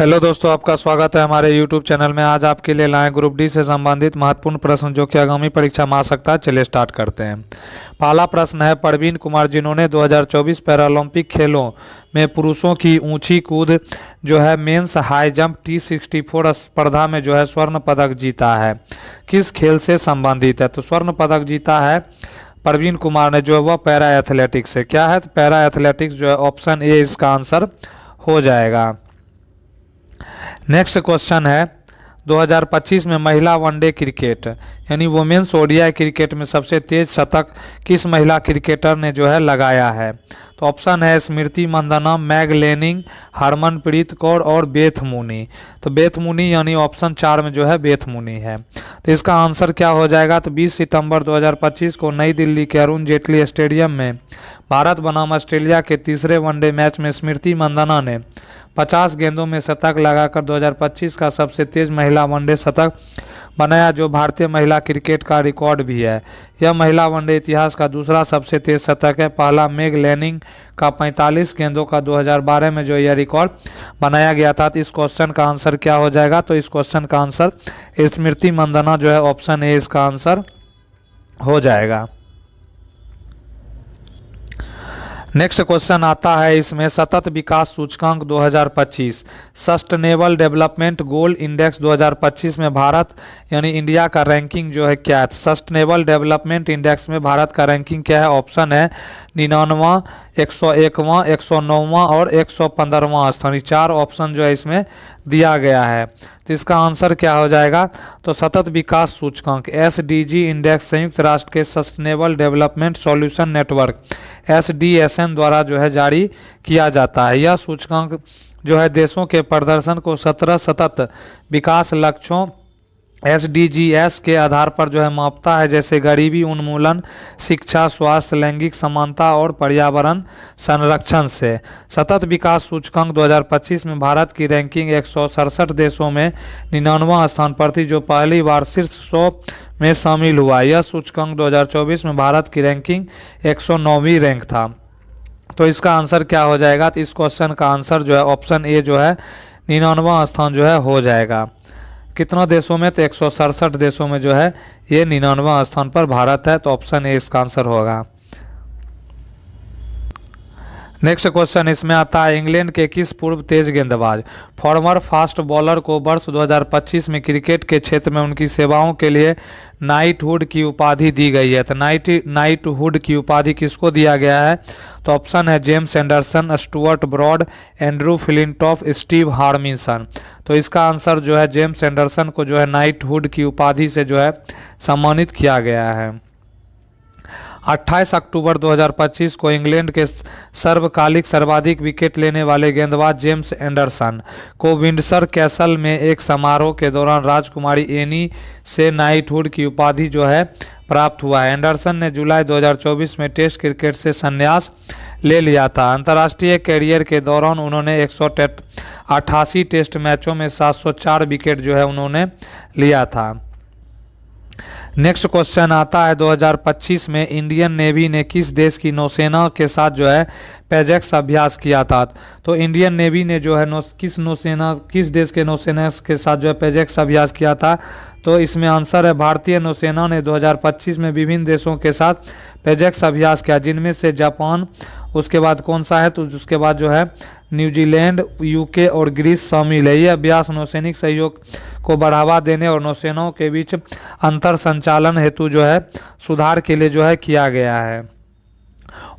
Hello दोस्तों, आपका स्वागत है हमारे YouTube चैनल में। आज आपके लिए लाए ग्रुप डी से संबंधित महत्वपूर्ण प्रश्न जो कि आगामी परीक्षा में आ सकता है। चलिए स्टार्ट करते हैं। पहला प्रश्न है, प्रवीण कुमार जिन्होंने 2024 पैरालंपिक खेलों में पुरुषों की ऊंची कूद जो है मेंस हाई जंप T64 स्पर्धा में जो है स्वर्ण पदक जीता है, किस खेल से संबंधित है? तो स्वर्ण पदक जीता है प्रवीण कुमार ने जो है वह पैरा एथलेटिक्स से। क्या है? तो पैरा एथलेटिक्स जो है ऑप्शन ए इसका आंसर हो जाएगा। नेक्स्ट क्वेश्चन है, 2025 में महिला वनडे क्रिकेट यानी वुमेन्स ओडीआई क्रिकेट में सबसे तेज शतक किस महिला क्रिकेटर ने जो है लगाया है? तो ऑप्शन है स्मृति मंदाना, मैग लेनिंग, हरमनप्रीत कौर और बेथ मूनी। तो बेथ मूनी यानी ऑप्शन 4 में जो है बेथ मूनी है। तो इसका आंसर क्या हो जाएगा? तो 20 सितंबर 2025 को नई दिल्ली के अरुण जेटली स्टेडियम में भारत बनाम ऑस्ट्रेलिया के तीसरे वनडे मैच में स्मृति मंदाना ने 50 गेंदों में शतक लगाकर 2025 का सबसे तेज महिला वनडे शतक बनाया, जो भारतीय महिला क्रिकेट का रिकॉर्ड भी है। यह महिला वनडे इतिहास का दूसरा सबसे तेज शतक है। पहला मेग लेनिंग का 45 गेंदों का 2012 में जो यह रिकॉर्ड बनाया गया था। तो इस क्वेश्चन का आंसर क्या हो जाएगा? तो इस क्वेश्चन का आंसर स्मृति मंदाना जो है ऑप्शन ए इसका आंसर हो जाएगा। नेक्स्ट क्वेश्चन आता है इसमें, सतत विकास सूचकांक 2025 सस्टेनेबल डेवलपमेंट गोल इंडेक्स 2025 में भारत यानी इंडिया का रैंकिंग जो है क्या है? सस्टेनेबल डेवलपमेंट इंडेक्स में भारत का रैंकिंग क्या है? ऑप्शन है 99वां, 101वां, 109वां और 115वां स्थान। 4 ऑप्शन जो है इसमें दिया गया है। तो इसका आंसर क्या हो जाएगा? तो सतत विकास सूचकांक SDG इंडेक्स संयुक्त राष्ट्र के sustainable development solution network SDSN द्वारा जो है जारी किया जाता है। यह सूचकांक जो है देशों के प्रदर्शन को 17 सतत विकास लक्ष्यों SDGs के आधार पर जो है मापता है, जैसे गरीबी उन्मूलन, शिक्षा, स्वास्थ्य, लैंगिक समानता और पर्यावरण संरक्षण से। सतत विकास सूचकांक 2025 में भारत की रैंकिंग 167 देशों में 99वां स्थान पर थी, जो पहली बार शीर्ष 100 में शामिल हुआ। यह सूचकांक 2024 में भारत की रैंकिंग 109वीं रैंक था। तो इसका आंसर क्या हो जाएगा? तो इस क्वेश्चन का आंसर जो है ऑप्शन ए जो है 99वां स्थान जो है हो जाएगा। कितना देशों में? तो 167 देशों में जो है ये 99वां स्थान पर भारत है। तो ऑप्शन ए इसका आंसर होगा। नेक्स्ट क्वेश्चन इसमें आता है, इंग्लैंड के किस पूर्व तेज गेंदबाज फॉर्मर फास्ट बॉलर को वर्ष 2025 में क्रिकेट के क्षेत्र में उनकी सेवाओं के लिए नाइटहुड की उपाधि दी गई है? तो नाइटहुड की उपाधि किसको दिया गया है? तो ऑप्शन है James Anderson, Stuart Broad, Andrew Flintoff, Steve Harmison. तो इसका आंसर जो है जेम्स एंडरसन को जो है नाइटहुड की उपाधि से जो है सम्मानित किया गया है। 28 अक्टूबर 2025 को इंग्लैंड के सर्वकालिक सर्वाधिक विकेट लेने वाले गेंदबाज जेम्स एंडरसन को विंडसर कैसल में एक समारोह के दौरान राजकुमारी एनी से नाइटहुड की उपाधि जो है प्राप्त हुआ है। एंडरसन ने जुलाई 2024 में टेस्ट क्रिकेट से संन्यास ले लिया था। अंतर्राष्ट्रीय कैरियर के दौरान उन्होंने 188 टेस्ट मैचों में 704 विकेट जो है उन्होंने लिया था। नेक्स्ट क्वेश्चन आता है, 2025 में इंडियन नेवी ने किस देश की नौसेना के साथ जो है पेजेक्स अभ्यास किया था? तो इंडियन नेवी ने जो है किस देश के नौसेना के साथ जो है पेजेक्स अभ्यास किया था? तो इसमें आंसर है भारतीय नौसेना ने 2025 में विभिन्न देशों के साथ पेजेक्स अभ्यास किया, जिनमें से जापान, उसके बाद कौन सा है? तो उसके बाद जो है न्यूजीलैंड, UK और ग्रीस शामिल है। यह अभ्यास नौसैनिक सहयोग को बढ़ावा देने और नौसेनाओं के बीच अंतर संचालन हेतु जो है सुधार के लिए जो है किया गया है।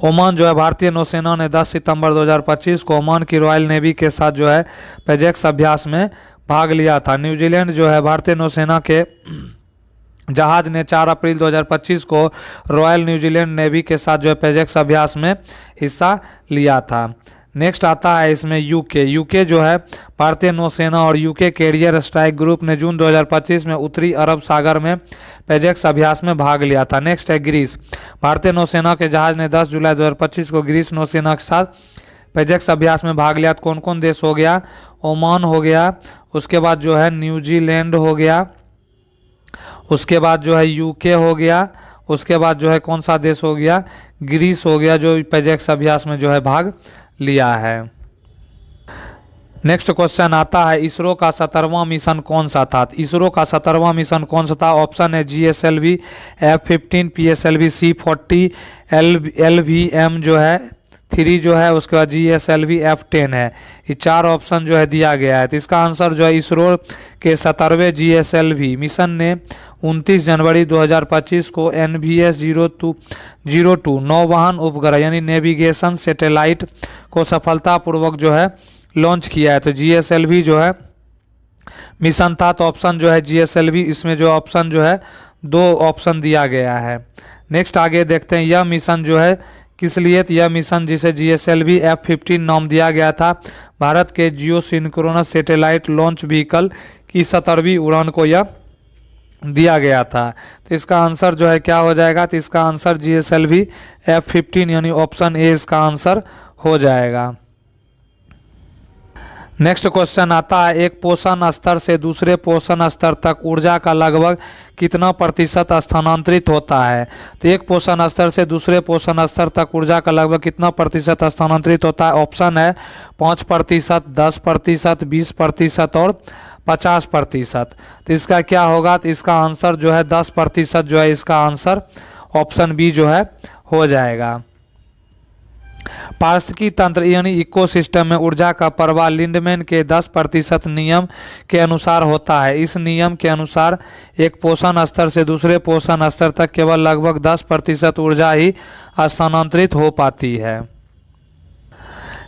ओमान जो है भारतीय नौसेना ने 10 सितंबर 2025 को ओमान की रॉयल नेवी के साथ जो है पेजेक्स अभ्यास में भाग लिया था। न्यूजीलैंड जो है भारतीय नौसेना के जहाज ने 4 अप्रैल 2025 को रॉयल न्यूजीलैंड नेवी के साथ जो है पेजेक्स अभ्यास में हिस्सा लिया था। नेक्स्ट आता है इसमें यूके जो है भारतीय नौसेना और UK कैरियर स्ट्राइक ग्रुप ने जून 2025 में उत्तरी अरब सागर में पेजेक्स अभ्यास में भाग लिया था। नेक्स्ट है ग्रीस, भारतीय नौसेना के जहाज ने 10 जुलाई 2025 को ग्रीस नौसेना के साथ पेजेक्स अभ्यास में भाग लिया। तो कौन कौन देश हो गया? ओमान हो गया, उसके बाद जो है न्यूजीलैंड हो गया, उसके बाद जो है UK हो गया, उसके बाद जो है कौन सा देश हो गया? ग्रीस हो गया, जो पेजेक्स अभ्यास में जो है भाग लिया है। नेक्स्ट क्वेश्चन आता है इसरो का 17वां मिशन कौन सा था। इसरो का 17वां मिशन कौन सा था। ऑप्शन है GSLV F-15, PSLV C-40, LVM जो है 3 जो है, उसके बाद GSLV F-10 है। ये 4 ऑप्शन जो है दिया गया है। तो इसका आंसर जो है इसरो के 17वें GSLV मिशन ने 29 जनवरी 2025 को NVS 02 नौवहन उपग्रह यानी नेविगेशन सैटेलाइट को सफलतापूर्वक जो है लॉन्च किया है। तो GSLV जो है मिशन था। तो ऑप्शन जो है GSLV, इसमें जो ऑप्शन जो है 2 ऑप्शन दिया गया है। नेक्स्ट आगे देखते हैं यह मिशन जो है किस लिए। तो यह मिशन जिसे GSLV F-15 नाम दिया गया था, भारत के जियो सिंक्रोनस सैटेलाइट लॉन्च व्हीकल की 17वीं उड़ान को यह दिया गया था। तो इसका आंसर जो है क्या हो जाएगा। तो इसका आंसर GSLV F-15 यानी ऑप्शन ए इसका आंसर हो जाएगा। नेक्स्ट क्वेश्चन आता है एक पोषण स्तर से दूसरे पोषण स्तर तक ऊर्जा का लगभग कितना प्रतिशत स्थानांतरित होता है। तो एक पोषण स्तर से दूसरे पोषण स्तर तक ऊर्जा का लगभग कितना प्रतिशत स्थानांतरित होता है। ऑप्शन है 5%, 10%, 20% और 50%। तो इसका क्या होगा। तो इसका आंसर जो है 10% जो है इसका आंसर ऑप्शन बी जो है हो जाएगा। पारिस्थितिकी तंत्र यानी इकोसिस्टम में ऊर्जा का प्रवाह लिंडमैन के 10% नियम के अनुसार होता है। इस नियम के अनुसार एक पोषण स्तर से दूसरे पोषण स्तर तक केवल लगभग 10% ऊर्जा ही स्थानांतरित हो पाती है।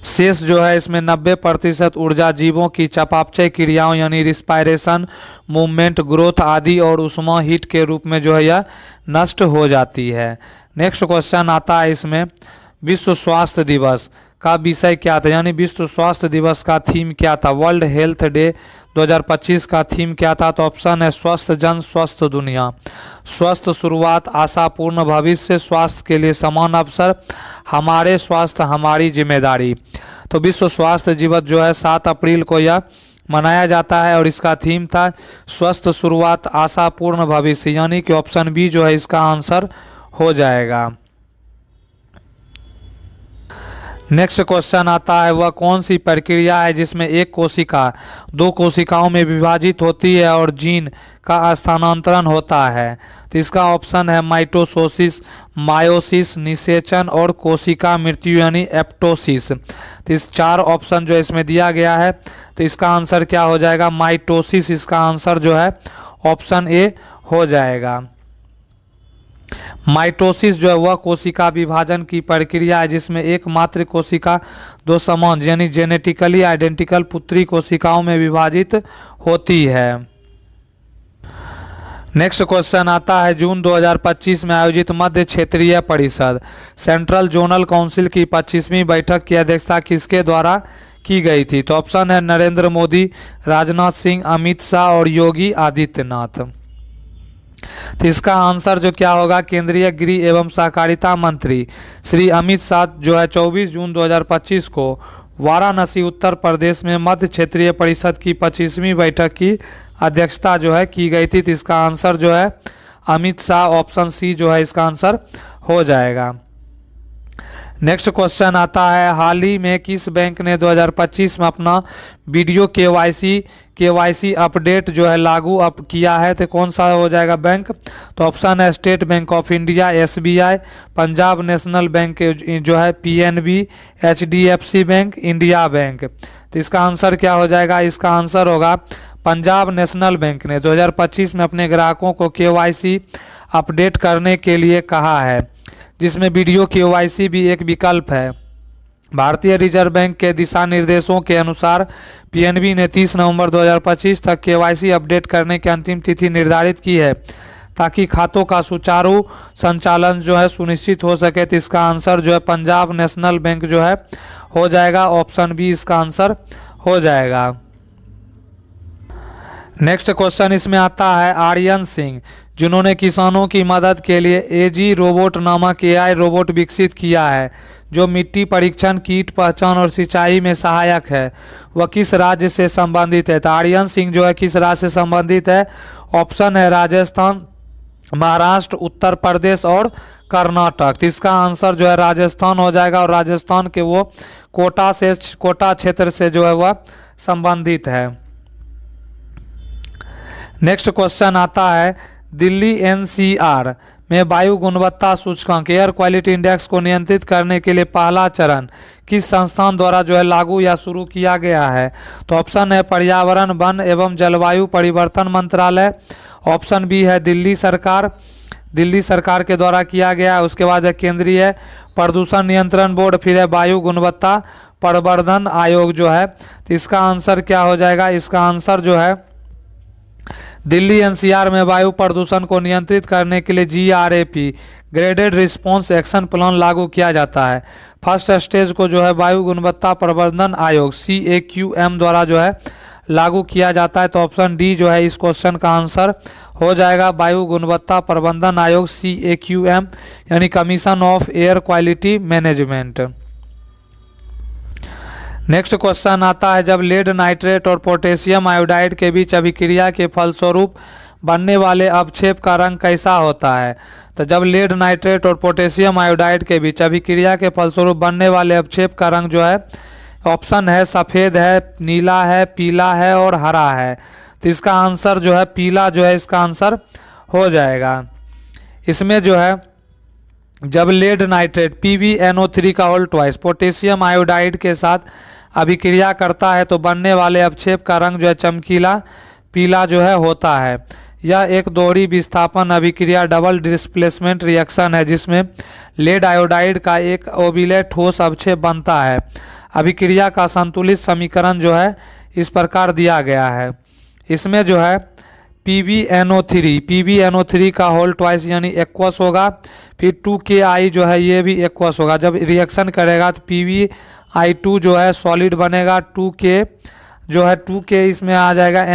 शेष जो है इसमें 90% ऊर्जा जीवों की चयापचय क्रियाओं यानी रिस्पायरेशन, मूवमेंट, ग्रोथ आदि और उष्मा हीट के रूप में जो है यह नष्ट हो जाती है। नेक्स्ट क्वेश्चन आता है इसमें विश्व स्वास्थ्य दिवस का विषय क्या था, यानी विश्व स्वास्थ्य दिवस का थीम क्या था। वर्ल्ड हेल्थ डे 2025 का थीम क्या था। तो ऑप्शन है स्वस्थ जन स्वस्थ दुनिया, स्वस्थ शुरुआत, आशापूर्ण भविष्य, स्वास्थ्य के लिए समान अवसर, हमारे स्वास्थ्य हमारी जिम्मेदारी। तो विश्व स्वास्थ्य दिवस जो है 7 अप्रैल को यह मनाया जाता है और इसका थीम था स्वस्थ शुरुआत आशापूर्ण भविष्य, यानी कि ऑप्शन बी जो है इसका आंसर हो जाएगा। नेक्स्ट क्वेश्चन आता है वह कौन सी प्रक्रिया है जिसमें एक कोशिका 2 कोशिकाओं में विभाजित होती है और जीन का स्थानांतरण होता है। तो इसका ऑप्शन है माइटोसिस, मायोसिस, निषेचन और कोशिका मृत्यु यानी एप्टोसिस। तो इस 4 ऑप्शन जो इसमें दिया गया है। तो इसका आंसर क्या हो जाएगा माइटोसिस, इसका आंसर जो है ऑप्शन ए हो जाएगा। माइटोसिस जो है वह कोशिका विभाजन की प्रक्रिया है जिसमें एकमात्र कोशिका 2 समान यानी जेनेटिकली आइडेंटिकल पुत्री कोशिकाओं में विभाजित होती है। नेक्स्ट क्वेश्चन आता है जून 2025 में आयोजित मध्य क्षेत्रीय परिषद सेंट्रल जोनल काउंसिल की 25वीं बैठक की अध्यक्षता किसके द्वारा की गई थी। तो ऑप्शन है नरेंद्र मोदी, राजनाथ सिंह, अमित शाह और योगी आदित्यनाथ। तो इसका आंसर जो क्या होगा केंद्रीय गृह एवं सहकारिता मंत्री श्री अमित शाह जो है 24 जून 2025 को वाराणसी उत्तर प्रदेश में मध्य क्षेत्रीय परिषद की 25वीं बैठक की अध्यक्षता जो है की गई थी। तो इसका आंसर जो है अमित शाह, ऑप्शन सी जो है इसका आंसर हो जाएगा। नेक्स्ट क्वेश्चन आता है हाल ही में किस बैंक ने 2025 में अपना वीडियो केवाईसी अपडेट जो है लागू किया है। तो कौन सा हो जाएगा बैंक। तो ऑप्शन है state bank of India, SBI, Punjab national bank जो है PNB, HDFC bank, India bank. तो इसका आंसर क्या हो जाएगा। इसका आंसर होगा पंजाब नेशनल बैंक ने 2025 में अपने ग्राहकों को KYC अपडेट करने के लिए कहा है, जिसमें वीडियो KYC भी एक विकल्प है। भारतीय रिजर्व बैंक के दिशा निर्देशों के अनुसार PNB ने 30 नवंबर 2025 तक KYC अपडेट करने की अंतिम तिथि निर्धारित की है ताकि खातों का सुचारू संचालन जो है सुनिश्चित हो सके। तो इसका आंसर जो है पंजाब नेशनल बैंक जो है हो जाएगा, ऑप्शन बी इसका आंसर हो जाएगा। नेक्स्ट क्वेश्चन इसमें आता है आर्यन सिंह जिन्होंने किसानों की मदद के लिए AG रोबोट नामक AI रोबोट विकसित किया है जो मिट्टी परीक्षण, कीट पहचान और सिंचाई में सहायक है, वह किस राज्य से संबंधित है। तो आर्यन सिंह जो है किस राज्य से संबंधित है। ऑप्शन है राजस्थान, महाराष्ट्र, उत्तर प्रदेश और कर्नाटक। तो इसका आंसर जो है राजस्थान हो जाएगा, और राजस्थान के वो कोटा क्षेत्र से जो है वह संबंधित है। नेक्स्ट क्वेश्चन आता है, दिल्ली एनसीआर में वायु गुणवत्ता सूचकांक एयर क्वालिटी इंडेक्स को नियंत्रित करने के लिए पहला चरण किस संस्थान द्वारा जो है लागू या शुरू किया गया है? तो ऑप्शन है पर्यावरण, वन एवं जलवायु परिवर्तन मंत्रालय। ऑप्शन बी है दिल्ली सरकार के द्वारा किया गया है। उसके बाद है केंद्रीय प्रदूषण नियंत्रण बोर्ड, फिर है वायु गुणवत्ता प्रवर्धन आयोग जो है। तो इसका आंसर क्या हो जाएगा? इसका आंसर जो है दिल्ली एनसीआर में वायु प्रदूषण को नियंत्रित करने के लिए GRAP graded response action plan लागू किया जाता है। फर्स्ट स्टेज को जो है वायु गुणवत्ता प्रबंधन आयोग CAQM द्वारा जो है लागू किया जाता है। तो ऑप्शन डी जो है इस क्वेश्चन का आंसर हो जाएगा, वायु गुणवत्ता प्रबंधन आयोग CAQM यानी commission of air quality management. Next question आता है, जब लेड नाइट्रेट और पोटेशियम आयोडाइड के बीच अभिक्रिया के फलस्वरूप बनने वाले अवक्षेप का रंग कैसा होता है? तो जब लेड नाइट्रेट और पोटेशियम आयोडाइड के बीच अभिक्रिया के फलस्वरूप बनने वाले अवक्षेप का रंग जो है, ऑप्शन है सफ़ेद है, नीला है, पीला है और हरा है। तो इसका आंसर जो है पीला जो है इसका आंसर हो जाएगा। इसमें जो है जब लेड नाइट्रेट PbNO3 का होल ट्वाइस पोटेशियम आयोडाइड के साथ अभिक्रिया करता है तो बनने वाले अवक्षेप का रंग जो है चमकीला पीला जो है होता है। यह एक दोहरी विस्थापन अभिक्रिया डबल डिस्प्लेसमेंट रिएक्शन है जिसमें लेड आयोडाइड का एक ओबिलेट ठोस अवक्षेप बनता है। अभिक्रिया का संतुलित समीकरण जो है इस प्रकार दिया गया है। इसमें जो है PbNO3 का होल ट्वाइस यानी एक्वस होगा, फिर 2Ki जो है ये भी एक्वस होगा। जब रिएक्शन करेगा तो PbI2 जो है सॉलिड बनेगा, 2K जो है 2K इसमें आ जाएगा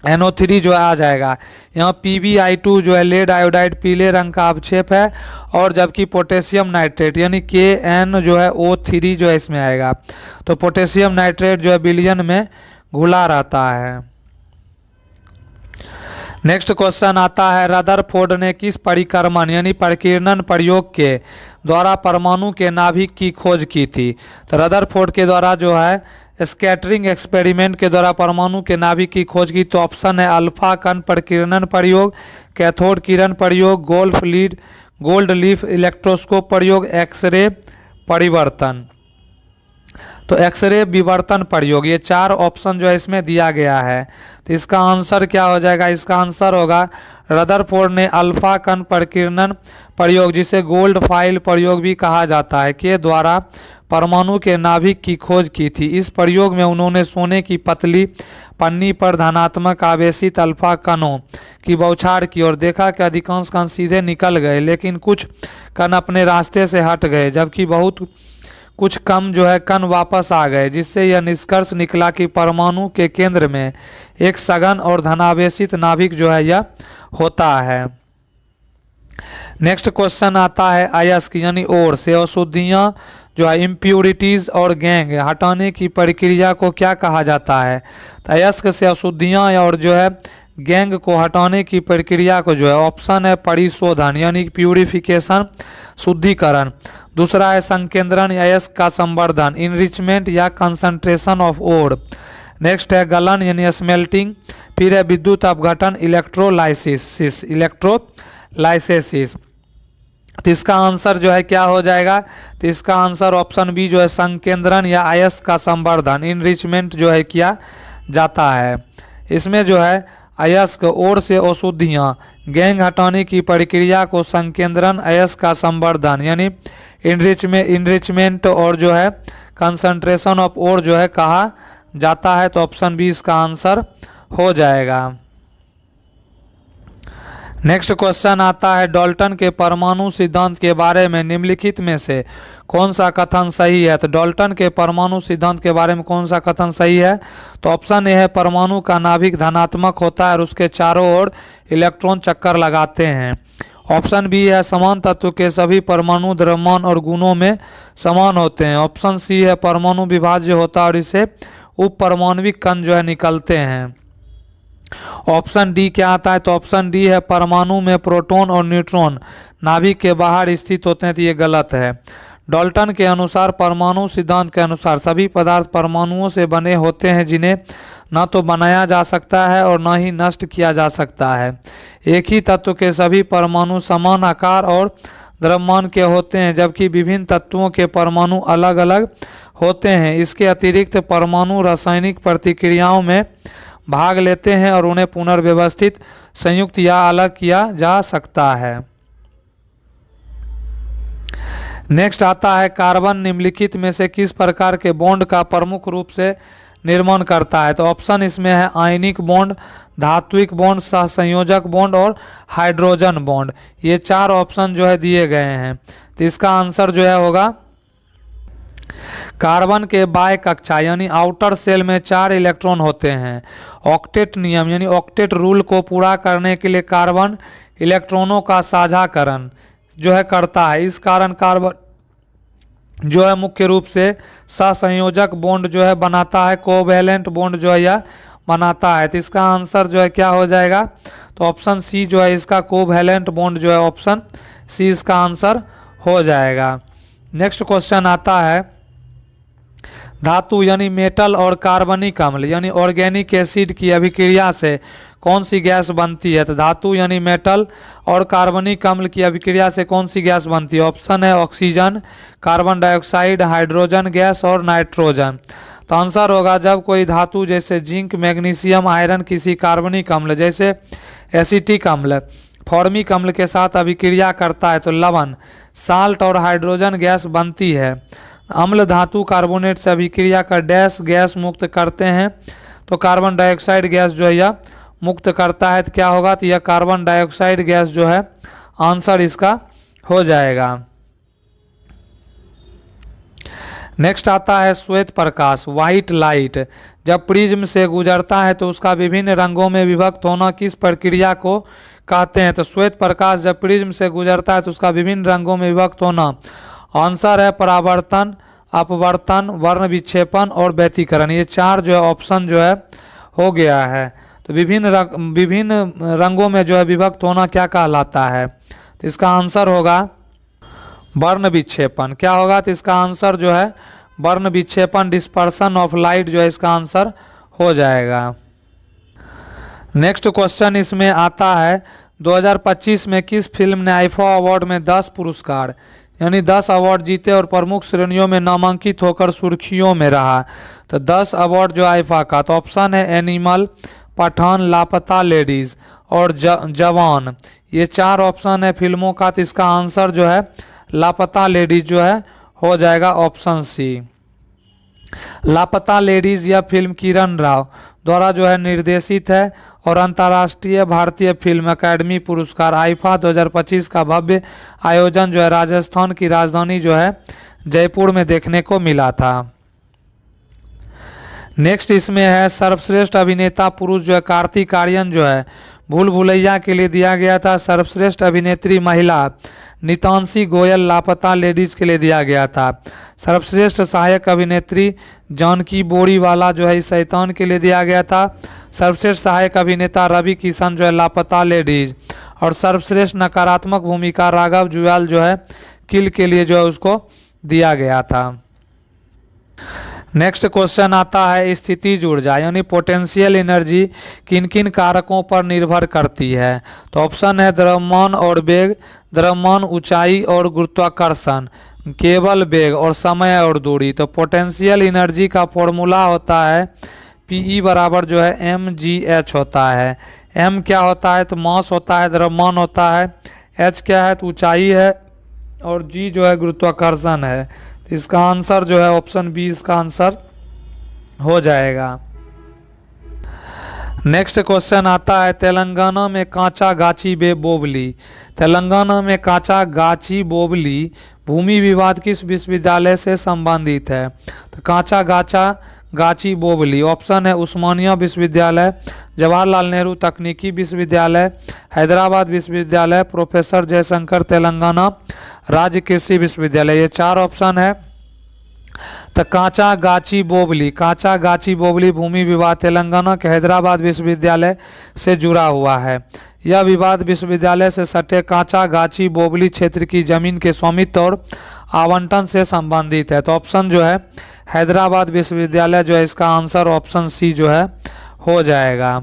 NO3 जो आ जाएगा। यहाँ PbI2 जो है लेड आयोडाइड पीले रंग का अवक्षेप है, और जबकि पोटेशियम नाइट्रेट यानी KN जो है O3 जो है इसमें आएगा। तो पोटेशियम नाइट्रेट जो है विलयन में घुला रहता है। नेक्स्ट क्वेश्चन आता है, रदरफोर्ड ने किस परिक्रमण यानी प्रकीर्णन प्रयोग के द्वारा परमाणु के नाभिक की खोज की थी? तो रदरफोर्ड के द्वारा जो है स्कैटरिंग एक्सपेरिमेंट के द्वारा परमाणु के नाभिक की खोज की। तो ऑप्शन है अल्फा कण प्रकीर्णन प्रयोग, कैथोड किरण प्रयोग, गोल्ड लीफ इलेक्ट्रोस्कोप प्रयोग, एक्सरे परिवर्तन। तो एक्सरे विवर्तन प्रयोग, ये चार ऑप्शन जो है इसमें दिया गया है। तो इसका आंसर क्या हो जाएगा? इसका आंसर होगा रदरफोर्ड ने अल्फा कण प्रकीर्णन प्रयोग, जिसे गोल्ड फाइल प्रयोग भी कहा जाता है, के द्वारा परमाणु के नाभिक की खोज की थी। इस प्रयोग में उन्होंने सोने की पतली पन्नी पर धनात्मक आवेशित अल्फा कणों की बौछार की और देखा कि अधिकांश कण सीधे निकल गए, लेकिन कुछ कण अपने रास्ते से हट गए, जबकि बहुत कुछ कम जो है कण वापस आ गए, जिससे यह निष्कर्ष निकला कि परमाणु के केंद्र में एक सघन और धनावेशित नाभिक जो है यह होता है। नेक्स्ट क्वेश्चन आता है, अयस्क यानी ओर से अशुद्धियां जो है इम्प्यूरिटीज और गैंग हटाने की प्रक्रिया को क्या कहा जाता है? तो अयस्क से अशुद्धियां और जो है गैंग को हटाने की प्रक्रिया को जो है ऑप्शन है परिशोधन यानी प्यूरिफिकेशन शुद्धिकरण, दूसरा है संकेंद्रण अयस्क का संवर्धन इनरिचमेंट या कंसंट्रेशन ऑफ ओर, नेक्स्ट है गलन यानी स्मेल्टिंग, फिर है विद्युत अपघटन इलेक्ट्रोलाइसिस। तो इसका आंसर जो है क्या हो जाएगा? तो इसका आंसर ऑप्शन बी जो है संकेंद्रण या अयस्क का संवर्धन इनरिचमेंट जो है किया जाता है। इसमें जो है अयस्क ओर से अशुद्धियाँ गैंग हटाने की प्रक्रिया को संकेंद्रण अयस्क का संवर्धन यानी इनरिचमेंट और जो है कंसंट्रेशन ऑफ ओर जो है कहा जाता है। तो ऑप्शन बी इसका आंसर हो जाएगा। नेक्स्ट क्वेश्चन आता है, डाल्टन के परमाणु सिद्धांत के बारे में निम्नलिखित में से कौन सा कथन सही है? तो डाल्टन के परमाणु सिद्धांत के बारे में कौन सा कथन सही है? तो ऑप्शन ए है परमाणु का नाभिक धनात्मक होता है और उसके चारों ओर इलेक्ट्रॉन चक्कर लगाते हैं। ऑप्शन बी है समान तत्व के सभी परमाणु द्रव्यमान और गुणों में समान होते हैं। ऑप्शन सी है परमाणु विभाज्य होता है और इसे उप परमाणविक कण जो है निकलते हैं। ऑप्शन डी क्या आता है? तो ऑप्शन डी है परमाणु में प्रोटॉन और न्यूट्रॉन नाभिक के बाहर स्थित होते हैं, तो ये गलत है। डाल्टन के अनुसार परमाणु सिद्धांत के अनुसार सभी पदार्थ परमाणुओं से बने होते हैं जिन्हें न तो बनाया जा सकता है और न ही नष्ट किया जा सकता है। एक ही तत्व के सभी परमाणु समान आकार और द्रव्यमान के होते हैं, जबकि विभिन्न तत्वों के परमाणु अलग अलग होते हैं। इसके अतिरिक्त परमाणु रासायनिक प्रतिक्रियाओं में भाग लेते हैं और उन्हें पुनर्व्यवस्थित, संयुक्त या अलग किया जा सकता है। नेक्स्ट आता है कार्बन निम्नलिखित में से किस प्रकार के बॉन्ड का प्रमुख रूप से निर्माण करता है? तो ऑप्शन इसमें है आयनिक बॉन्ड, धात्विक बॉन्ड, सहसंयोजक बॉन्ड और हाइड्रोजन बॉन्ड। ये चार ऑप्शन जो है दिए गए हैं, तो इसका आंसर जो है होगा कार्बन के बाह्य कक्षा यानी आउटर सेल में 4 इलेक्ट्रॉन होते हैं। ऑक्टेट नियम यानी ऑक्टेट रूल को पूरा करने के लिए कार्बन इलेक्ट्रॉनों का साझाकरण जो है करता है। इस कारण कार्बन जो है मुख्य रूप से सहसंयोजक बॉन्ड जो है बनाता है, कोवैलेंट बॉन्ड जो है यह बनाता है। तो इसका आंसर जो है क्या हो जाएगा? तो ऑप्शन सी जो है इसका कोवैलेंट बॉन्ड जो है ऑप्शन सी इसका आंसर हो जाएगा। नेक्स्ट क्वेश्चन आता है धातु यानी मेटल और कार्बनिक अम्ल यानी ऑर्गेनिक एसिड की अभिक्रिया से कौन सी गैस बनती है? तो धातु यानी मेटल और कार्बनिक अम्ल की अभिक्रिया से कौन सी गैस बनती है? ऑप्शन है oxygen, carbon dioxide, hydrogen gas और नाइट्रोजन। तो आंसर होगा जब कोई धातु जैसे जिंक, मैग्नीशियम, आयरन किसी कार्बनिक अम्ल जैसे एसिटिक अम्ल, फॉर्मिक अम्ल के साथ अभिक्रिया करता है तो लवण, साल्ट और हाइड्रोजन गैस बनती है। अम्ल धातु कार्बोनेट से अभिक्रिया कर डैश गैस मुक्त करते हैं, तो कार्बन डाइऑक्साइड गैस जो है यह मुक्त करता है। तो क्या होगा? तो यह कार्बन डाइऑक्साइड गैस जो है आंसर इसका हो जाएगा। नेक्स्ट आता है श्वेत प्रकाश, व्हाइट लाइट जब प्रिज्म से गुजरता है तो उसका विभिन्न रंगों में विभक्त होना किस प्रक्रिया को कहते हैं? तो श्वेत प्रकाश जब प्रिज्म से गुजरता है तो उसका विभिन्न रंगों में विभक्त होना आंसर है परावर्तन, अपवर्तन, वर्ण विक्षेपण और व्यतिकरण। ये चार जो है ऑप्शन जो है हो गया है। तो विभिन्न रंगों में जो है विभक्त होना क्या कहलाता है? तो इसका आंसर होगा वर्ण विक्षेपण। क्या होगा? तो इसका आंसर जो है वर्ण विक्षेपण, डिस्पर्सन ऑफ लाइट जो है इसका आंसर हो जाएगा। नेक्स्ट क्वेश्चन इसमें आता है 2025 में किस फिल्म ने आईफा अवार्ड में 10 पुरस्कार यानी 10 अवार्ड जीते और प्रमुख श्रेणियों में नामांकित होकर सुर्खियों में रहा? तो 10 अवार्ड जो आईफा का, तो ऑप्शन है एनिमल, पठान, लापता लेडीज और जवान। ये चार ऑप्शन है फिल्मों का, तो इसका आंसर जो है लापता लेडीज जो है हो जाएगा ऑप्शन सी। लापता लेडीज यह फिल्म किरण राव द्वारा जो है निर्देशित है और अंतर्राष्ट्रीय भारतीय फिल्म अकादमी पुरस्कार आईफा 2025 का भव्य आयोजन जो है राजस्थान की राजधानी जो है जयपुर में देखने को मिला था। नेक्स्ट इसमें है सर्वश्रेष्ठ अभिनेता पुरुष जो है कार्तिक आर्यन जो है भूल भुलैया के लिए दिया गया था। सर्वश्रेष्ठ अभिनेत्री महिला नितांशी गोयल लापता लेडीज के लिए दिया गया था। सर्वश्रेष्ठ सहायक अभिनेत्री जानकी बोरीवाला जो है इस शैतान के लिए दिया गया था। सर्वश्रेष्ठ सहायक अभिनेता रवि किशन जो है लापता लेडीज और सर्वश्रेष्ठ नकारात्मक भूमिका राघव जुयाल जो है किल के लिए जो है उसको दिया गया था। नेक्स्ट क्वेश्चन आता है स्थितिज ऊर्जा यानी पोटेंशियल एनर्जी किन किन कारकों पर निर्भर करती है? तो ऑप्शन है द्रव्यमान और वेग, द्रव्यमान, ऊंचाई और गुरुत्वाकर्षण, केवल वेग और समय और दूरी। तो पोटेंशियल एनर्जी का फॉर्मूला होता है पीई बराबर जो है mgh होता है। m क्या होता है? तो मास होता है, द्रव्यमान होता है, h क्या है? तो ऊंचाई है और g जो है गुरुत्वाकर्षण है। इसका आंसर जो है ऑप्शन बी इसका आंसर हो जाएगा। नेक्स्ट क्वेश्चन आता है तेलंगाना में कांचा गाची बोबली। तेलंगाना में कांचा गाची बोबली भूमि विवाद किस विश्वविद्यालय से संबंधित है? तो कांचा गाची बोबली ऑप्शन है उस्मानिया विश्वविद्यालय, जवाहरलाल नेहरू तकनीकी विश्वविद्यालय, हैदराबाद विश्वविद्यालय, प्रोफेसर जयशंकर तेलंगाना राज्य कृषि विश्वविद्यालय। ये चार ऑप्शन है तो कांचा गाची बोबली भूमि विवाद तेलंगाना के हैदराबाद विश्वविद्यालय से जुड़ा हुआ है। यह विवाद विश्वविद्यालय से सटे कांचा गाची बोबली क्षेत्र की जमीन के स्वामित्व और आवंटन से संबंधित है। तो ऑप्शन जो है हैदराबाद विश्वविद्यालय जो है इसका आंसर ऑप्शन सी जो है हो जाएगा।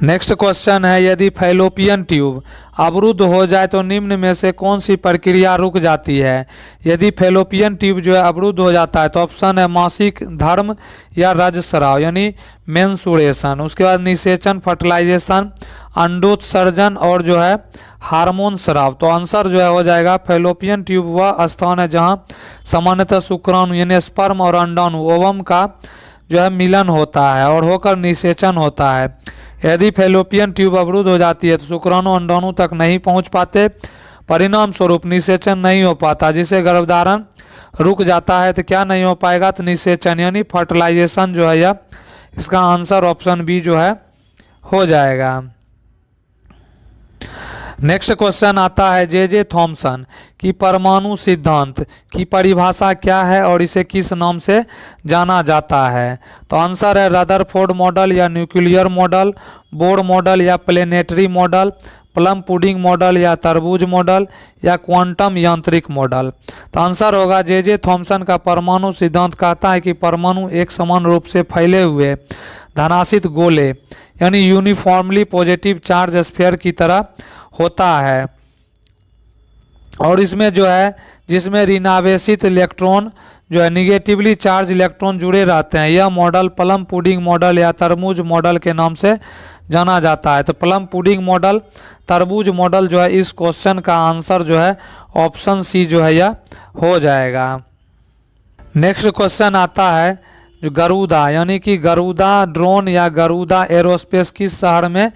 नेक्स्ट क्वेश्चन है, यदि फैलोपियन ट्यूब अवरुद्ध हो जाए तो निम्न में से कौन सी प्रक्रिया रुक जाती है। यदि फैलोपियन ट्यूब जो है अवरुद्ध हो जाता है तो ऑप्शन है मासिक धर्म या रजस्राव यानी मेंसुरेशन, उसके बाद निषेचन, फर्टिलाइजेशन, अंडोत्सर्जन और जो है हार्मोन स्राव। तो आंसर जो है हो जाएगा फैलोपियन ट्यूब वह स्थान है जहां सामान्यतः शुक्राणु यानी स्पर्म और अंडाणु ओवम का जो है मिलन होता है और होकर निषेचन होता है। यदि फैलोपियन ट्यूब अवरुद्ध हो जाती है तो शुक्राणु अंडाणु तक नहीं पहुंच पाते, परिणाम स्वरूप निषेचन नहीं हो पाता, जिससे गर्भधारण रुक जाता है। तो क्या नहीं हो पाएगा, तो निषेचन यानी फर्टिलाइजेशन जो है, या इसका आंसर ऑप्शन बी जो है हो जाएगा। नेक्स्ट क्वेश्चन आता है, जे थॉमसन की परमाणु सिद्धांत की परिभाषा क्या है और इसे किस नाम से जाना जाता है। तो आंसर है रदरफोर्ड मॉडल या न्यूक्लियर मॉडल, बोर मॉडल या planetary model, plum pudding model या तरबूज मॉडल या क्वांटम यांत्रिक मॉडल। तो आंसर होगा जे थॉमसन का परमाणु सिद्धांत कहता है कि परमाणु एक समान रूप से फैले हुए धनाशित गोले यानी यूनिफॉर्मली पॉजिटिव चार्ज स्फीयर की तरह होता है और इसमें जो है जिसमें ऋणावेशित इलेक्ट्रॉन जो है निगेटिवली चार्ज इलेक्ट्रॉन जुड़े रहते हैं। यह मॉडल प्लम पुडिंग मॉडल या तरबूज मॉडल के नाम से जाना जाता है। तो प्लम पुडिंग मॉडल, तरबूज मॉडल जो है इस क्वेश्चन का आंसर जो है ऑप्शन सी जो है यह हो जाएगा। नेक्स्ट क्वेश्चन आता है, जो गरुदा यानी कि गरुदा ड्रोन या गरुदा एरोस्पेस किस शहर में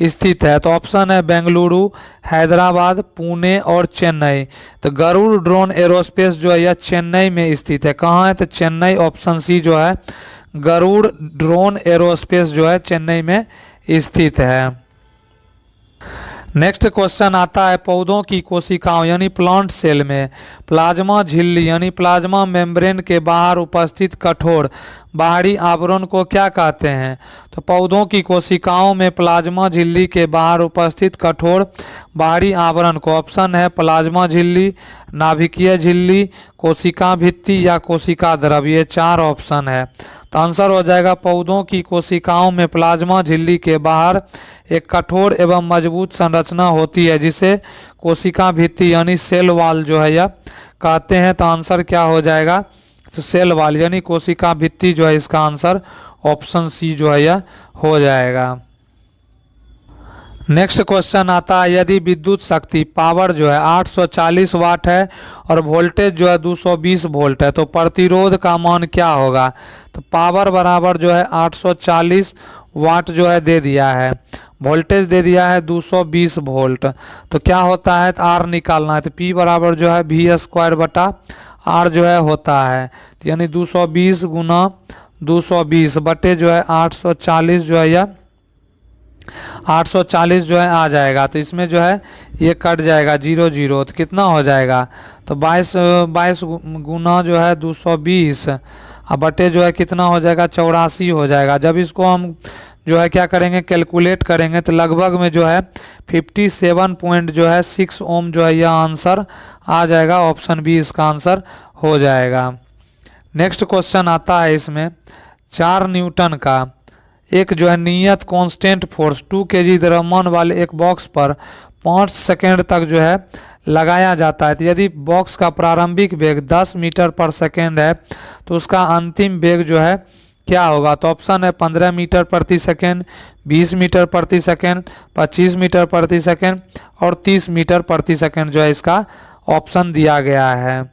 स्थित है। तो ऑप्शन है बेंगलुरु, हैदराबाद, पुणे और चेन्नई। तो गरुड़ ड्रोन एरोस्पेस जो है यह चेन्नई में स्थित है। कहाँ है, तो चेन्नई, ऑप्शन सी जो है गरुड़ ड्रोन एरोस्पेस जो है चेन्नई में स्थित है। नेक्स्ट क्वेश्चन आता है, पौधों की कोशिकाओं यानी प्लांट सेल में प्लाज्मा झिल्ली यानी प्लाज्मा मेम्ब्रेन के बाहर उपस्थित कठोर बाहरी आवरण को क्या कहते हैं। तो पौधों की कोशिकाओं में प्लाज्मा झिल्ली के बाहर उपस्थित कठोर बाहरी आवरण को ऑप्शन है प्लाज्मा झिल्ली, नाभिकीय झिल्ली, कोशिका भित्ति या कोशिका द्रव, ये चार ऑप्शन है। तो आंसर हो जाएगा पौधों की कोशिकाओं में प्लाज्मा झिल्ली के बाहर एक कठोर एवं मजबूत संरचना होती है जिसे कोशिका भित्ति यानी सेल वॉल जो है यह कहते हैं। तो आंसर क्या हो जाएगा, तो सेल वॉल यानी कोशिका भित्ति जो है इसका आंसर ऑप्शन सी जो है यह हो जाएगा। नेक्स्ट क्वेश्चन आता है, यदि विद्युत शक्ति पावर जो है 840 वाट है और वोल्टेज जो है 220 वोल्ट है तो प्रतिरोध का मान क्या होगा। तो पावर बराबर जो है 840 वाट जो है दे दिया है, वोल्टेज दे दिया है 220 वोल्ट, तो क्या होता है, तो आर निकालना है। तो पी बराबर जो है वी स्क्वायर बटा आर जो है होता है, यानी 220 गुना 220 बटे जो है 840 जो है यह 840 जो है आ जाएगा। तो इसमें जो है ये कट जाएगा 0 0, तो कितना हो जाएगा, तो 22 गुना जो है 220 अब बटे जो है कितना हो जाएगा 84 हो जाएगा। जब इसको हम जो है क्या करेंगे कैलकुलेट करेंगे तो लगभग में जो है 57.6 ओम जो है यह आंसर आ जाएगा, ऑप्शन बी इसका आंसर हो जाएगा। नेक्स्ट क्वेश्चन आता है, इसमें 4 न्यूटन का एक जो है नियत कांस्टेंट फोर्स 2 kg द्रव्यमान वाले एक बॉक्स पर 5 सेकेंड तक जो है लगाया जाता है। तो यदि बॉक्स का प्रारंभिक वेग 10 मीटर पर सेकेंड है तो उसका अंतिम वेग जो है क्या होगा। तो ऑप्शन है 15 मीटर प्रति सेकेंड, 20 मीटर प्रति सेकेंड, 25 मीटर प्रति सेकेंड और 30 मीटर प्रति सेकेंड जो है इसका ऑप्शन दिया गया है।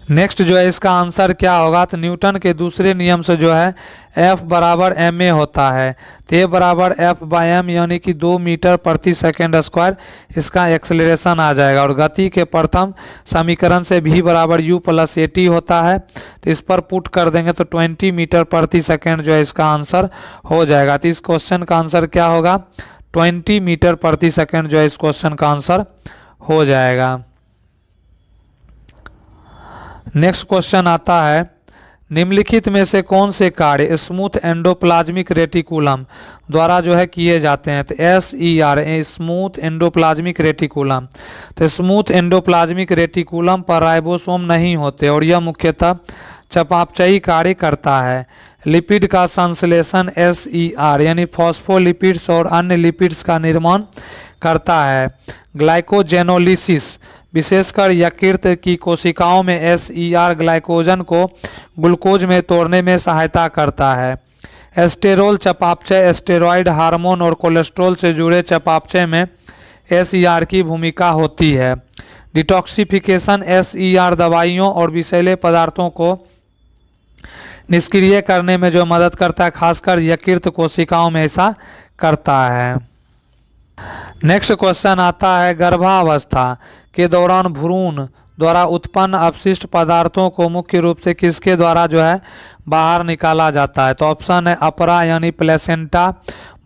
नेक्स्ट जो है इसका आंसर क्या होगा, तो न्यूटन के दूसरे नियम से जो है F बराबर ma होता है, तो ए बराबर F बाई एम यानी कि 2 मीटर प्रति सेकेंड स्क्वायर इसका एक्सेलरेशन आ जाएगा। और गति के प्रथम समीकरण से v बराबर u प्लस ए टी होता है, तो इस पर पुट कर देंगे तो 20 मीटर प्रति सेकेंड जो है इसका आंसर हो जाएगा। तो इस क्वेश्चन का आंसर क्या होगा, 20 मीटर प्रति सेकेंड जो है इस क्वेश्चन का आंसर हो जाएगा। नेक्स्ट क्वेश्चन आता है, निम्नलिखित में से कौन से कार्य स्मूथ एंडोप्लाज्मिक रेटिकुलम द्वारा जो है किए जाते हैं? तो SER स्मूथ एंडोप्लाज्मिक रेटिकुलम। तो स्मूथ एंडोप्लाज्मिक रेटिकुलम पर राइबोसोम नहीं होते और यह मुख्यतः चयापचयी कार्य करता है। लिपिड का संश्लेषण SER यानी फॉस्फोलिपिड्स और अन्य लिपिड्स का निर्माण करता है। ग्लाइकोजेनोलिसिस विशेषकर यकृत की कोशिकाओं में SER ग्लाइकोजन को ग्लूकोज में तोड़ने में सहायता करता है। एस्टेरोल चयापचय स्टेरॉयड हार्मोन और कोलेस्ट्रॉल से जुड़े चयापचय में SER की भूमिका होती है। डिटॉक्सिफिकेशन SER दवाइयों और विषैले पदार्थों को निष्क्रिय करने में जो मदद करता है, खासकर यकृत कोशिकाओं में ऐसा करता है। नेक्स्ट क्वेश्चन आता है, गर्भावस्था के दौरान भ्रूण द्वारा उत्पन्न अपशिष्ट पदार्थों को मुख्य रूप से किसके द्वारा जो है बाहर निकाला जाता है? तो ऑप्शन है अपरा यानी प्लेसेंटा,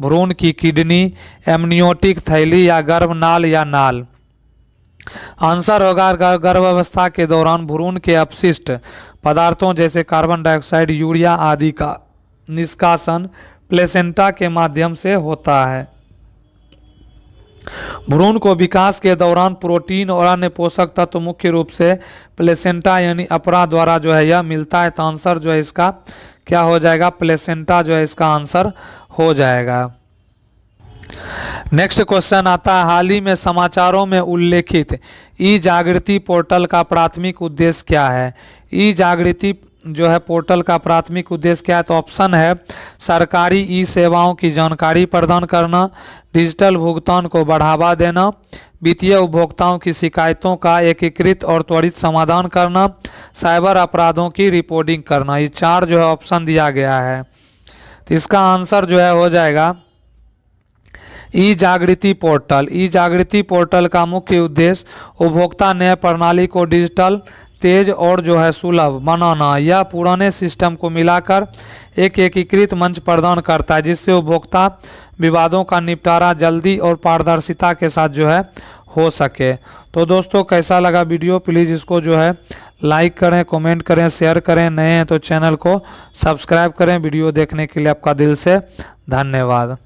भ्रूण की किडनी, एमनियोटिक थैली या गर्भनाल या नाल। आंसर होगा गर्भावस्था के दौरान भ्रूण के अपशिष्ट पदार्थों जैसे कार्बन डाइऑक्साइड, यूरिया आदि का निष्कासन प्लेसेंटा के माध्यम से होता है। भ्रूण को विकास के दौरान प्रोटीन और अन्य पोषक तत्व मुख्य रूप से प्लेसेंटा यानी अपरा द्वारा जो है यह मिलता है। तो आंसर जो है इसका क्या हो जाएगा? प्लेसेंटा जो है इसका आंसर हो जाएगा। नेक्स्ट क्वेश्चन आता है, हाल ही में समाचारों में उल्लेखित ई जागृति पोर्टल का प्राथमिक उद्देश्य क्या है? ई जागृति जो है पोर्टल का प्राथमिक उद्देश्य क्या है? तो ऑप्शन है सरकारी ई सेवाओं की जानकारी प्रदान करना, डिजिटल भुगतान को बढ़ावा देना, वित्तीय उपभोक्ताओं की शिकायतों का एकीकृत और त्वरित समाधान करना, साइबर अपराधों की रिपोर्टिंग करना। ये चार जो है ऑप्शन दिया गया है। तो इसका आंसर जो है हो जाएगा ई जागृति पोर्टल। ई जागृति पोर्टल का मुख्य उद्देश्य उपभोक्ता न्याय प्रणाली को डिजिटल, तेज और जो है सुलभ बनाना। यह पुराने सिस्टम को मिलाकर एक एकीकृत मंच प्रदान करता है जिससे उपभोक्ता विवादों का निपटारा जल्दी और पारदर्शिता के साथ जो है हो सके। तो दोस्तों कैसा लगा वीडियो? प्लीज़ इसको जो है लाइक करें, कमेंट करें, शेयर करें। नए हैं तो चैनल को सब्सक्राइब करें। वीडियो देखने के लिए आपका दिल से धन्यवाद।